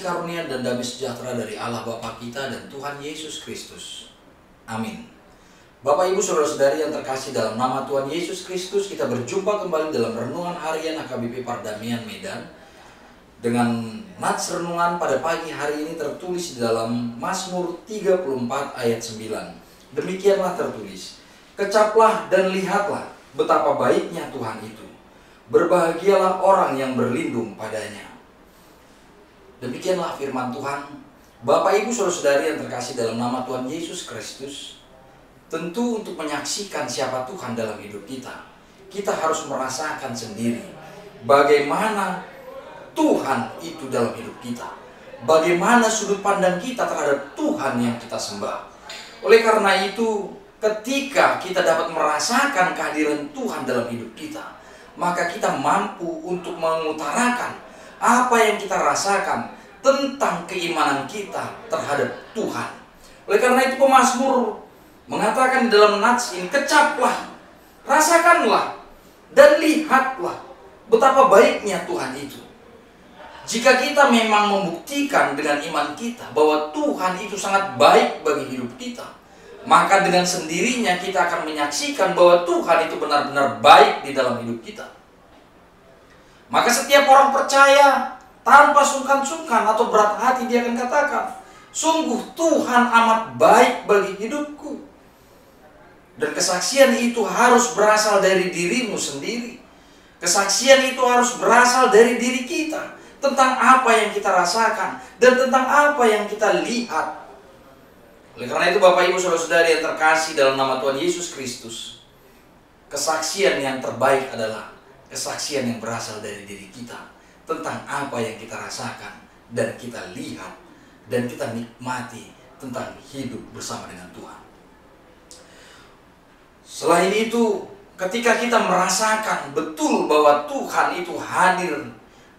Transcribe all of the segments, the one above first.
karunia dan damai sejahtera dari Allah Bapa kita dan Tuhan Yesus Kristus. Amin. Bapak, Ibu, Saudara-saudari yang terkasih dalam nama Tuhan Yesus Kristus, kita berjumpa kembali dalam Renungan Harian HKBP Pardamaian Medan. Dengan nats renungan pada pagi hari ini tertulis di dalam Mazmur 34 ayat 9. Demikianlah tertulis, "Kecaplah dan lihatlah betapa baiknya Tuhan itu. Berbahagialah orang yang berlindung padanya." Demikianlah firman Tuhan. Bapak, Ibu, Saudara-saudari yang terkasih dalam nama Tuhan Yesus Kristus, tentu untuk menyaksikan siapa Tuhan dalam hidup kita, kita harus merasakan sendiri bagaimana Tuhan itu dalam hidup kita, bagaimana sudut pandang kita terhadap Tuhan yang kita sembah. Oleh karena itu, ketika kita dapat merasakan kehadiran Tuhan dalam hidup kita, maka kita mampu untuk mengutarakan apa yang kita rasakan tentang keimanan kita terhadap Tuhan. Oleh karena itu, pemazmur mengatakan di dalam nats ini, "Kecaplah, rasakanlah, dan lihatlah betapa baiknya Tuhan itu." Jika kita memang membuktikan dengan iman kita bahwa Tuhan itu sangat baik bagi hidup kita, maka dengan sendirinya kita akan menyaksikan bahwa Tuhan itu benar-benar baik di dalam hidup kita. Maka setiap orang percaya tanpa sungkan-sungkan atau berat hati dia akan katakan, "Sungguh Tuhan amat baik bagi hidupku." Dan kesaksian itu harus berasal dari dirimu sendiri. Kesaksian itu harus berasal dari diri kita tentang apa yang kita rasakan dan tentang apa yang kita lihat. Oleh karena itu, Bapak, Ibu, Saudara-saudari yang terkasih dalam nama Tuhan Yesus Kristus, kesaksian yang terbaik adalah kesaksian yang berasal dari diri kita tentang apa yang kita rasakan dan kita lihat dan kita nikmati tentang hidup bersama dengan Tuhan. Selain itu, ketika kita merasakan betul bahwa Tuhan itu hadir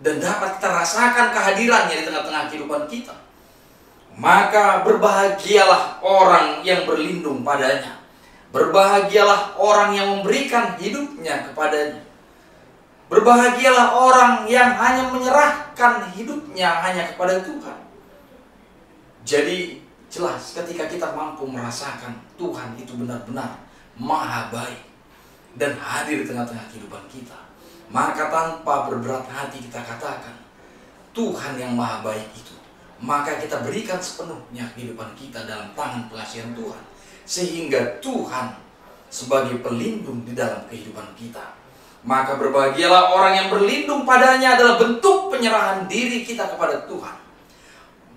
dan dapat kita rasakan kehadirannya di tengah-tengah kehidupan kita, maka berbahagialah orang yang berlindung padanya. Berbahagialah orang yang memberikan hidupnya kepadanya. Berbahagialah orang yang hanya menyerahkan hidupnya hanya kepada Tuhan. Jadi jelas ketika kita mampu merasakan Tuhan itu benar-benar maha baik dan hadir di tengah-tengah kehidupan kita, maka tanpa berberat hati kita katakan, Tuhan yang maha baik itu, maka kita berikan sepenuhnya kehidupan kita dalam tangan pengasihan Tuhan, sehingga Tuhan sebagai pelindung di dalam kehidupan kita. Maka berbahagialah orang yang berlindung padanya adalah bentuk penyerahan diri kita kepada Tuhan.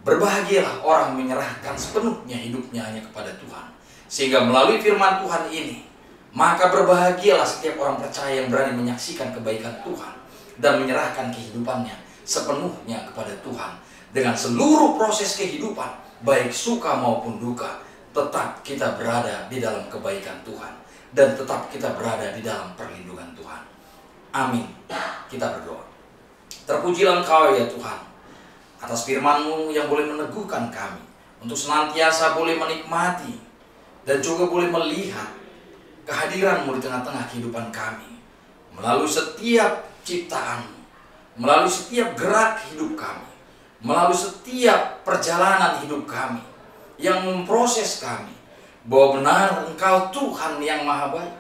Berbahagialah orang menyerahkan sepenuhnya hidupnya hanya kepada Tuhan, sehingga melalui firman Tuhan ini, maka berbahagialah setiap orang percaya yang berani menyaksikan kebaikan Tuhan dan menyerahkan kehidupannya sepenuhnya kepada Tuhan. Dengan seluruh proses kehidupan, baik suka maupun duka, tetap kita berada di dalam kebaikan Tuhan dan tetap kita berada di dalam perlindungan Tuhan. Amin. Kita berdoa. Terpujilah Engkau ya Tuhan atas firman-Mu yang boleh meneguhkan kami untuk senantiasa boleh menikmati dan juga boleh melihat kehadiran-Mu di tengah-tengah kehidupan kami, melalui setiap ciptaan-Mu, melalui setiap gerak hidup kami, melalui setiap perjalanan hidup kami, yang memproses kami, bahwa benar Engkau Tuhan yang maha baik,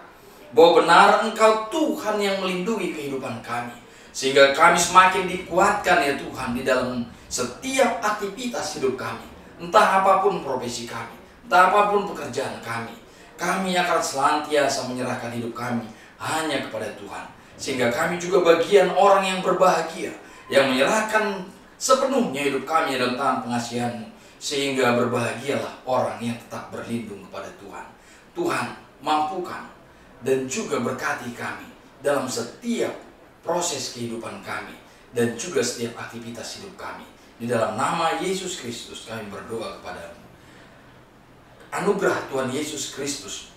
bahwa benar Engkau Tuhan yang melindungi kehidupan kami, sehingga kami semakin dikuatkan ya Tuhan di dalam setiap aktivitas hidup kami, entah apapun profesi kami, entah apapun pekerjaan kami. Kami akan senantiasa menyerahkan hidup kami hanya kepada Tuhan, sehingga kami juga bagian orang yang berbahagia, yang menyerahkan sepenuhnya hidup kami dalam tangan pengasihan-Mu, sehingga berbahagialah orang yang tetap berlindung kepada Tuhan. Tuhan, mampukan dan juga berkati kami dalam setiap proses kehidupan kami dan juga setiap aktivitas hidup kami. Di dalam nama Yesus Kristus kami berdoa kepada-Mu. Anugerah Tuhan Yesus Kristus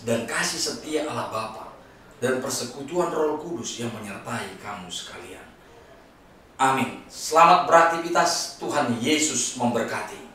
dan kasih setia Allah Bapa dan persekutuan Roh Kudus yang menyertai kamu sekalian. Amin. Selamat beraktivitas. Tuhan Yesus memberkati.